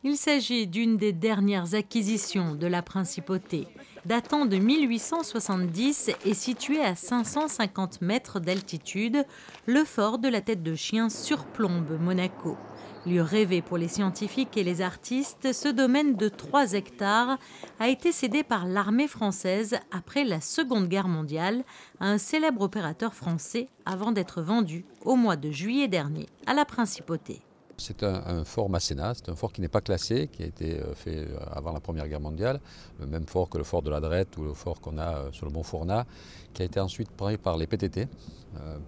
Il s'agit d'une des dernières acquisitions de la principauté. Datant de 1870 et situé à 550 mètres d'altitude, le fort de la Tête de Chien surplombe Monaco. Lieu rêvé pour les scientifiques et les artistes, ce domaine de 3 hectares a été cédé par l'armée française après la Seconde Guerre mondiale à un célèbre opérateur français avant d'être vendu au mois de juillet dernier à la principauté. C'est un fort Masséna, c'est un fort qui n'est pas classé, qui a été fait avant la Première Guerre mondiale, le même fort que le fort de la Drette ou le fort qu'on a sur le mont Fourna, qui a été ensuite pris par les PTT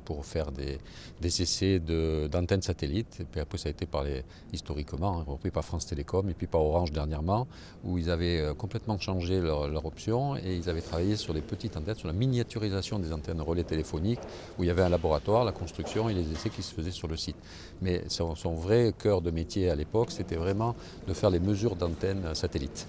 pour faire des essais d'antennes satellites. Et puis après ça a été historiquement repris par France Télécom et puis par Orange dernièrement, où ils avaient complètement changé leur option et ils avaient travaillé sur des petites antennes, sur la miniaturisation des antennes relais téléphoniques, où il y avait un laboratoire, la construction et les essais qui se faisaient sur le site. Mais son vrai cœur de métier à l'époque, c'était vraiment de faire les mesures d'antennes satellites.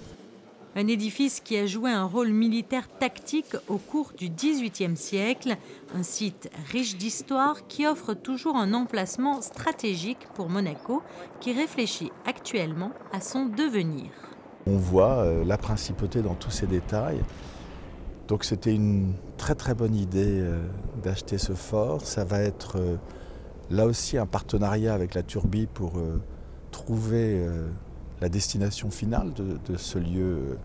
Un édifice qui a joué un rôle militaire tactique au cours du XVIIIe siècle, un site riche d'histoire qui offre toujours un emplacement stratégique pour Monaco, qui réfléchit actuellement à son devenir. On voit la principauté dans tous ses détails. Donc c'était une très très bonne idée d'acheter ce fort. Ça va être là aussi un partenariat avec la Turbie pour trouver la destination finale de ce lieu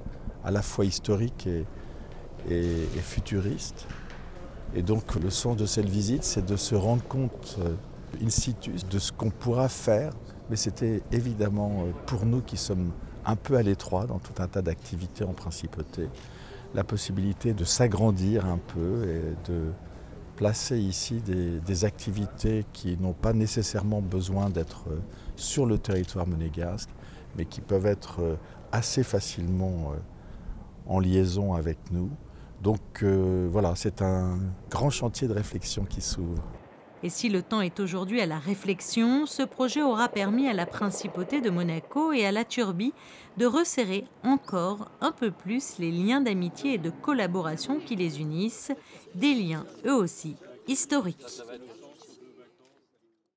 à la fois historique et futuriste. Et donc le sens de cette visite, c'est de se rendre compte in situ de ce qu'on pourra faire. Mais c'était évidemment pour nous qui sommes un peu à l'étroit dans tout un tas d'activités en principauté, la possibilité de s'agrandir un peu et de placer ici des activités qui n'ont pas nécessairement besoin d'être sur le territoire monégasque, mais qui peuvent être assez facilement en liaison avec nous. Donc voilà, c'est un grand chantier de réflexion qui s'ouvre. Et si le temps est aujourd'hui à la réflexion, ce projet aura permis à la principauté de Monaco et à la Turbie de resserrer encore un peu plus les liens d'amitié et de collaboration qui les unissent, des liens eux aussi historiques.